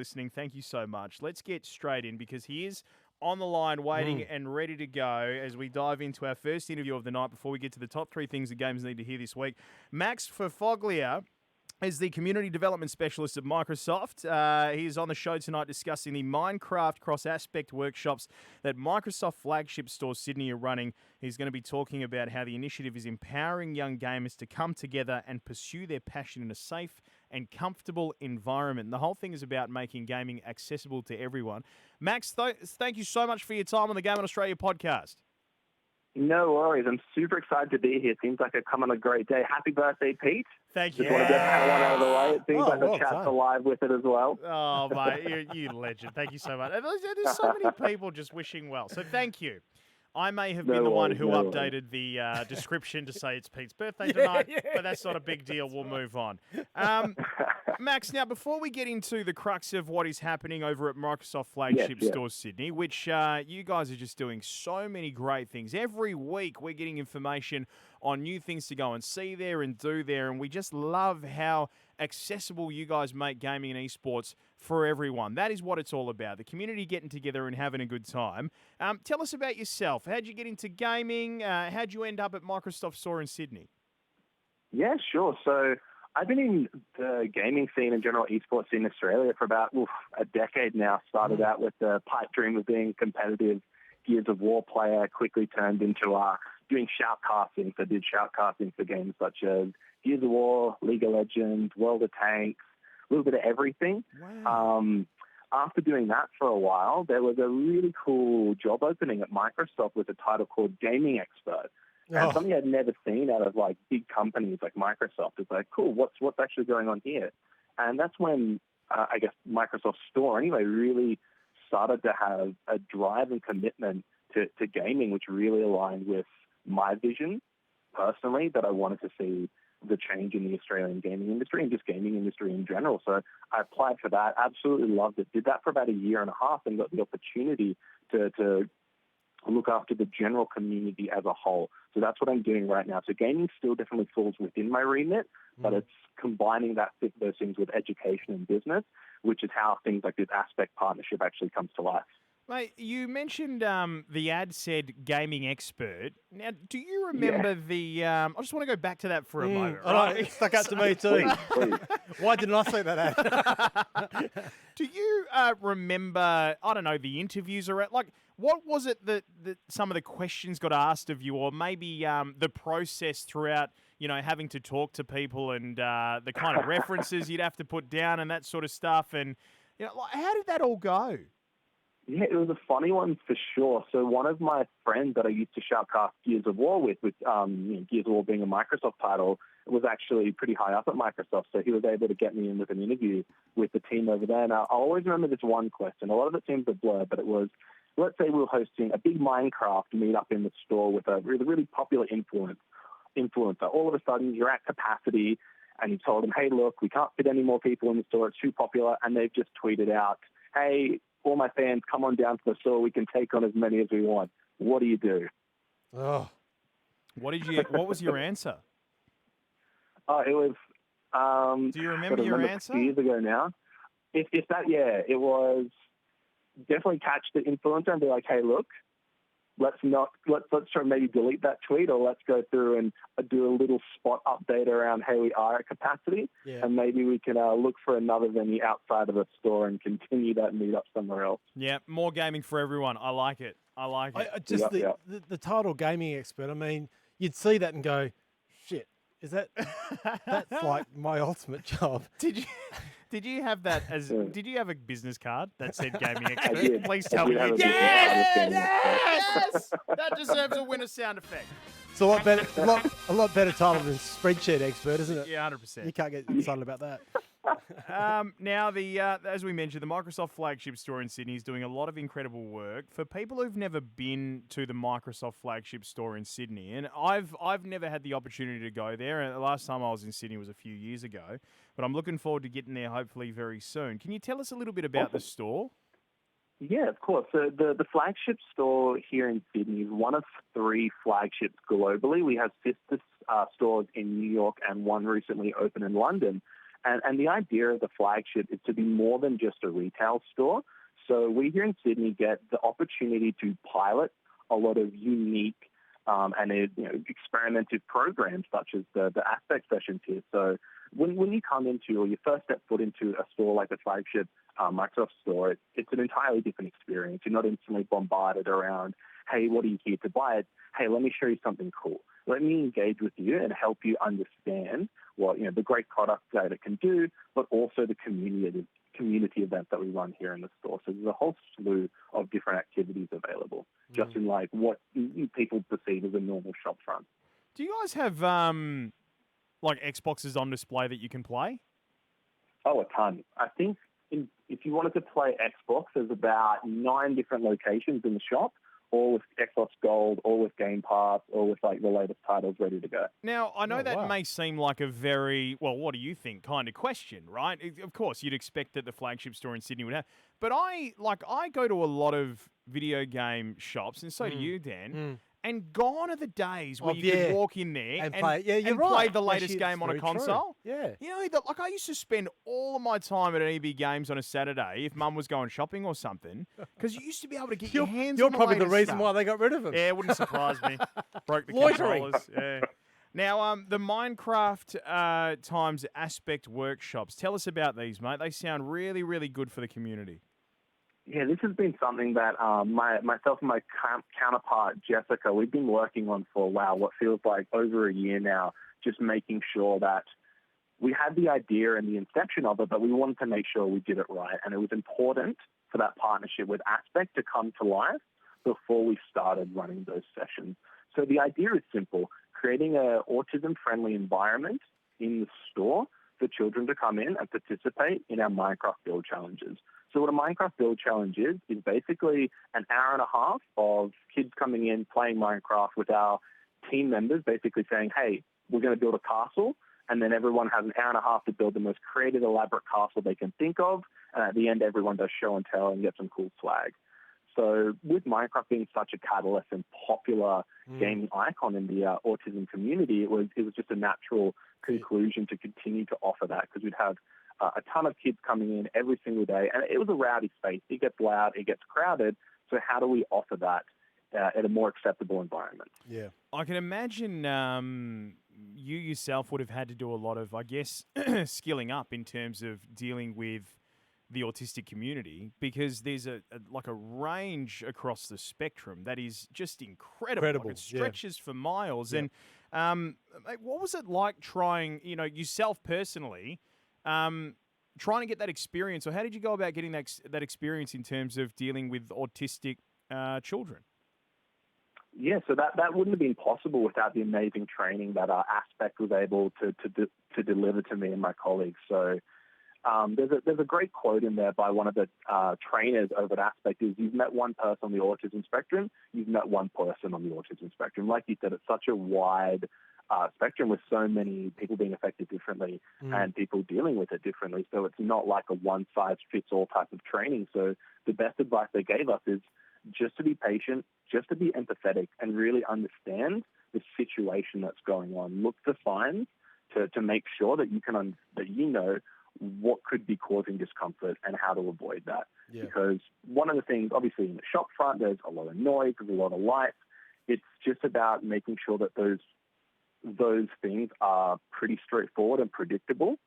listening, thank you so much. Let's get straight in because he is on the line waiting and ready to go as we dive into our first interview of the night before we get to the top 3 things that gamers need to hear this week. Max Ferfoglia is the Community Development Specialist at Microsoft. He is on the show tonight discussing the Minecraft cross-aspect workshops that Microsoft flagship store Sydney are running. He's going to be talking about how the initiative is empowering young gamers to come together and pursue their passion in a safe and comfortable environment. And the whole thing is about making gaming accessible to everyone. Max, thank you so much for your time on the Game on Australia podcast. No worries. I'm super excited to be here. Seems like I've come on a great day. Happy birthday, Pete. Thank you. Just want to get that one out of the way. It seems like the chat's alive with it as well. Oh, mate, you legend. Thank you so much. And there's so many people just wishing well. So thank you. I may have been the one who updated the description to say it's Pete's birthday tonight, but that's not a big deal. We'll move on. Max, now, before we get into the crux of what is happening over at Microsoft Flagship Store Sydney, which you guys are just doing so many great things. Every week we're getting information on new things to go and see there and do there, and we just love how accessible you guys make gaming and esports for everyone. That is what it's all about, the community getting together and having a good time. Tell us about yourself. How'd you get into gaming? How'd you end up at Microsoft Store in Sydney? Yeah, sure. So I've been in the gaming scene and general esports in Australia for about a decade now. Started out with the pipe dream of being competitive Gears of War player, quickly turned into doing shoutcasting. So I did shoutcasting for games such as Gears of War, League of Legends, World of Tanks, a little bit of everything. Wow. After doing that for a while, there was a really cool job opening at Microsoft with a title called Gaming Expert. And something I'd never seen out of like big companies like Microsoft. It's like, cool, what's actually going on here? And that's when I guess Microsoft Store anyway really started to have a drive and commitment to gaming, which really aligned with my vision personally, that I wanted to see the change in the Australian gaming industry and just gaming industry in general. So I applied for that, absolutely loved it, did that for about a year and a half and got the opportunity to look after the general community as a whole. So that's what I'm doing right now. So gaming still definitely falls within my remit, but it's combining those things with education and business, which is how things like this Aspect partnership actually comes to life. Mate, you mentioned the ad said gaming expert. Now, do you remember the... I just want to go back to that for a moment. Right? It stuck out to me too. Please. Why didn't I say that ad? Do you remember, I don't know, the interviews or like, what was it that some of the questions got asked of you, or maybe the process throughout, having to talk to people and the kind of references you'd have to put down and that sort of stuff? And, how did that all go? Yeah, it was a funny one for sure. So one of my friends that I used to shoutcast Gears of War with Gears of War being a Microsoft title, was actually pretty high up at Microsoft. So he was able to get me in with an interview with the team over there. And I always remember this one question. A lot of it seems a blur, but it was, let's say we were hosting a big Minecraft meetup in the store with a really, really popular influencer. All of a sudden, you're at capacity, and you told them, hey, look, we can't fit any more people in the store. It's too popular. And they've just tweeted out, hey, all my fans, come on down to the store. We can take on as many as we want. What do you do? Oh, what was your answer? It was. Do you remember your answer? A few years ago now. It was definitely catch the influencer and be like, hey, look, let's try and maybe delete that tweet, or let's go through and do a little spot update around, hey, we are at capacity, and maybe we can look for another venue outside of the store and continue that meetup somewhere else. Yeah, more gaming for everyone. I like it. The title Gaming Expert, I mean, you'd see that and go, shit, is that's like my ultimate job. Did you have that as? Did you have a business card that said gaming expert? I did. Please tell me. Yes! That deserves a winner sound effect. It's a lot better, a lot better title than spreadsheet expert, isn't it? Yeah, 100%. You can't get excited about that. Now, as we mentioned, the Microsoft flagship store in Sydney is doing a lot of incredible work. For people who've never been to the Microsoft flagship store in Sydney, and I've never had the opportunity to go there, and the last time I was in Sydney was a few years ago, but I'm looking forward to getting there hopefully very soon. Can you tell us a little bit about the store? Yeah, of course. So the flagship store here in Sydney is one of 3 flagships globally. We have sister stores in New York and one recently opened in London. And the idea of the flagship is to be more than just a retail store. So we here in Sydney get the opportunity to pilot a lot of unique and experimental programs such as the Aspect sessions here. So when you come into, or you first step foot into a store like the flagship Microsoft store, it's an entirely different experience. You're not instantly bombarded around, hey, what are you here to buy? It's, hey, let me show you something cool. Let me engage with you and help you understand what the great product that it can do, but also the community events that we run here in the store. So there's a whole slew of different activities available, just in like what people perceive as a normal shop front. Do you guys have like Xboxes on display that you can play? Oh, a ton. I think if you wanted to play Xbox, there's about 9 different locations in the shop, all with Xbox Gold, all with Game Pass, all with like the latest titles ready to go. Now, I know that may seem like a very, well, what do you think kind of question, right? Of course, you'd expect that the flagship store in Sydney would have. But I go to a lot of video game shops, and so do you, Dan. And gone are the days where you could walk in there and play the latest game on a console. True. Yeah. You know, like I used to spend all of my time at EB Games on a Saturday if Mum was going shopping or something, because you used to be able to get your hands on You're probably the reason stuff. why they got rid of them. Yeah, it wouldn't surprise me. Broke the Loitering. controllers. Yeah. Now, the Minecraft times Aspect Workshops. Tell us about these, mate. They sound really, really good for the community. Yeah, this has been something that myself and my counterpart, Jessica, we've been working on for, what feels like over a year now, just making sure that we had the idea and the inception of it, but we wanted to make sure we did it right. And it was important for that partnership with Aspect to come to life before we started running those sessions. So the idea is simple, creating an autism-friendly environment in the store for children to come in and participate in our Minecraft build challenges. So what a Minecraft build challenge is basically an hour and a half of kids coming in, playing Minecraft with our team members, basically saying, hey, we're going to build a castle, and then everyone has an hour and a half to build the most creative, elaborate castle they can think of, and at the end, everyone does show and tell and get some cool swag. So with Minecraft being such a catalyst and popular gaming icon in the autism community, it was just a natural conclusion to continue to offer that, because we'd have a ton of kids coming in every single day, and it was a rowdy space. It gets loud, it gets crowded, so how do we offer that at a more acceptable environment? Yeah. I can imagine you yourself would have had to do a lot of, I guess, skilling up in terms of dealing with the autistic community, because there's a range across the spectrum that is just incredible. Like it stretches for miles. Yeah. And mate, what was it like trying, yourself personally, trying to get that experience, or how did you go about getting that experience in terms of dealing with autistic children? Yeah, so that wouldn't have been possible without the amazing training that our Aspect was able to deliver to me and my colleagues. So there's a great quote in there by one of the trainers over at Aspect is, you've met one person on the autism spectrum, you've met one person on the autism spectrum. Like you said, it's such a wide spectrum with so many people being affected differently and people dealing with it differently. So it's not like a one-size-fits-all type of training. So the best advice they gave us is just to be patient, just to be empathetic, and really understand the situation that's going on. Look for signs to make sure that you know what could be causing discomfort and how to avoid that. Yeah. Because one of the things, obviously in the shop front, there's a lot of noise, there's a lot of lights. It's just about making sure that those things are pretty straightforward and predictable,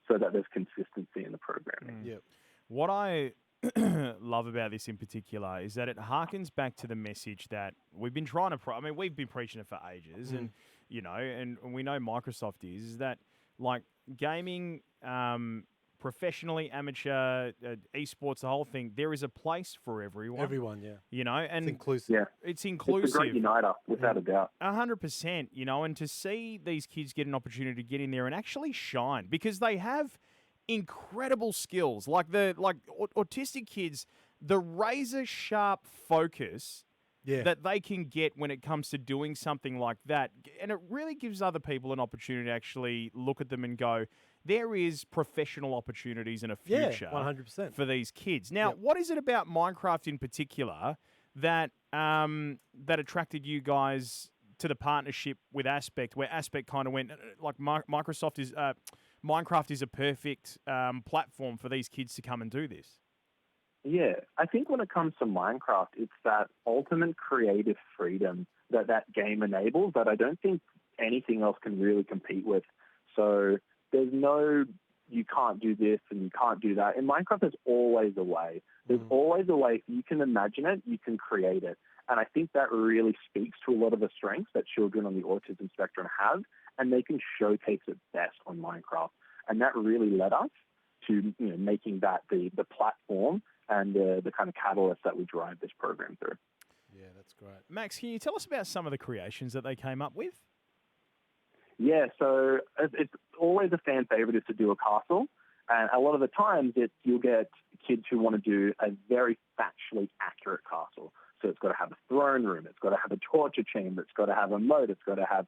so that there's consistency in the programming. Yep. What I love about this in particular is that it harkens back to the message that we've been trying to we've been preaching it for ages, and and we know Microsoft is that, like, gaming, professionally, amateur, esports, the whole thing, there is a place for everyone. Everyone, yeah. And it's inclusive. Yeah. It's inclusive. It's a great uniter, without a doubt. 100%, and to see these kids get an opportunity to get in there and actually shine, because they have incredible skills. Like autistic kids, the razor sharp focus that they can get when it comes to doing something like that. And it really gives other people an opportunity to actually look at them and go, there is professional opportunities in a future 100%. for these kids. Now, what is it about Minecraft in particular that that attracted you guys to the partnership with Aspect, where Aspect kind of went, like Microsoft is... Minecraft is a perfect platform for these kids to come and do this. Yeah, I think when it comes to Minecraft, it's that ultimate creative freedom that that game enables that I don't think anything else can really compete with. So there's no, you can't do this and you can't do that. In Minecraft, there's always a way. There's always a way. If you can imagine it, you can create it. And I think that really speaks to a lot of the strengths that children on the autism spectrum have, and they can showcase it best on Minecraft. And that really led us to making that the platform and the kind of catalyst that we drive this program through. Yeah, that's great. Max, can you tell us about some of the creations that they came up with? Yeah, so it's always a fan favorite is to do a castle. And a lot of the times you'll get kids who want to do a very factually accurate castle. So it's got to have a throne room, it's got to have a torture chamber, it's got to have a moat, it's got to have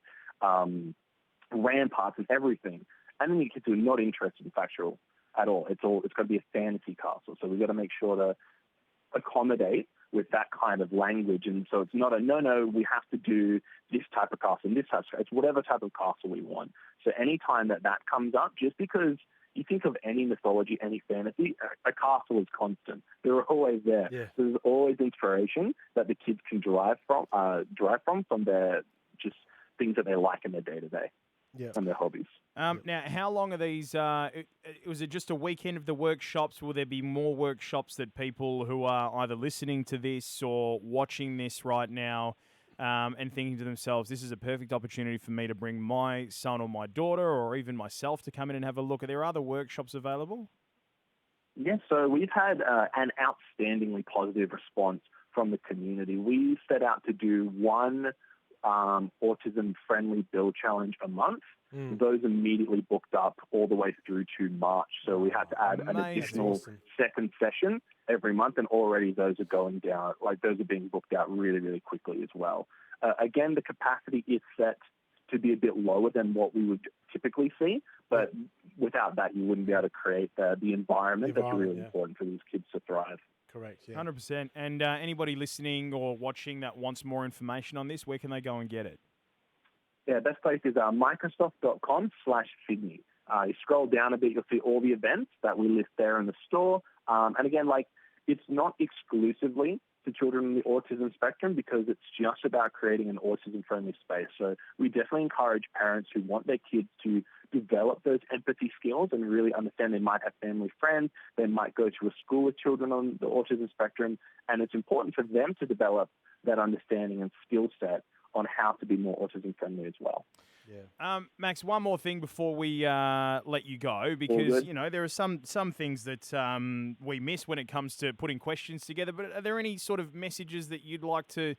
ramparts and everything. And then you kids who are not interested in factual at all. It's got to be a fantasy castle. So we've got to make sure to accommodate with that kind of language. And so it's not a, no, we have to do this type of castle and this type of, it's whatever type of castle we want. So anytime that comes up, just because you think of any mythology, any fantasy, a castle is constant. They're always there. Yeah. So there's always inspiration that the kids can derive from their just things that they like in their day-to-day. Yeah. And their hobbies. Now, how long are these? Was it just a weekend of the workshops? Will there be more workshops that people who are either listening to this or watching this right now and thinking to themselves, this is a perfect opportunity for me to bring my son or my daughter or even myself to come in and have a look? Are there other workshops available? Yes, so we've had an outstandingly positive response from the community. We set out to do one autism-friendly build challenge a month. Those immediately booked up all the way through to March. So we had to add an additional second session every month, and already those are going down. Like those are being booked out really, really quickly as well. Again, the capacity is set to be a bit lower than what we would typically see, but without that, you wouldn't be able to create the environment that's really important for these kids to thrive. Correct, yeah. 100%. And anybody listening or watching that wants more information on this, where can they go and get it? Yeah, best place is Microsoft.com/Sydney. You scroll down a bit, you'll see all the events that we list there in the store. And again, it's not exclusively to children in the autism spectrum because it's just about creating an autism-friendly space. So we definitely encourage parents who want their kids to develop those empathy skills and really understand they might have family friends, they might go to a school with children on the autism spectrum, and it's important for them to develop that understanding and skill set on how to be more autism-friendly as well. Yeah. Max, one more thing before we let you go, because there are some things that we miss when it comes to putting questions together. But are there any sort of messages that you'd like to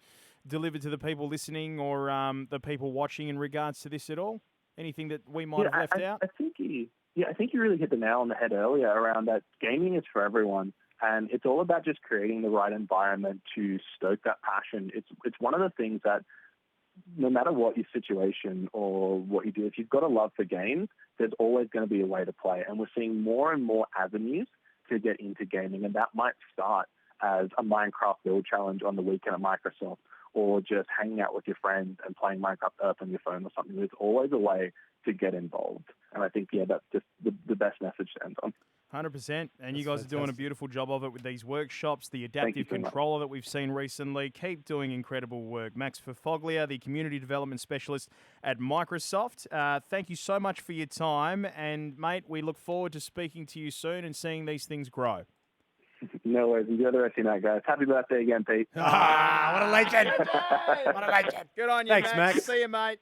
deliver to the people listening or the people watching in regards to this at all? Anything that we might have left out? I think you really hit the nail on the head earlier around that gaming is for everyone. And it's all about just creating the right environment to stoke that passion. It's one of the things that no matter what your situation or what you do, if you've got a love for games, there's always going to be a way to play. And we're seeing more and more avenues to get into gaming. And that might start as a Minecraft build challenge on the weekend at Microsoft, or just hanging out with your friends and playing Minecraft Earth on your phone or something. There's always a way to get involved. And I think, that's just the best message to end on. 100%. And you guys are doing a beautiful job of it with these workshops, the adaptive controller that we've seen recently. Keep doing incredible work. Max Ferfoglia, the Community Development Specialist at Microsoft. Thank you so much for your time. And, mate, we look forward to speaking to you soon and seeing these things grow. No worries. Enjoy the rest of your night, guys. Happy birthday again, Pete. What a legend. What a legend. Good on you, Thanks, Max. See you, mate.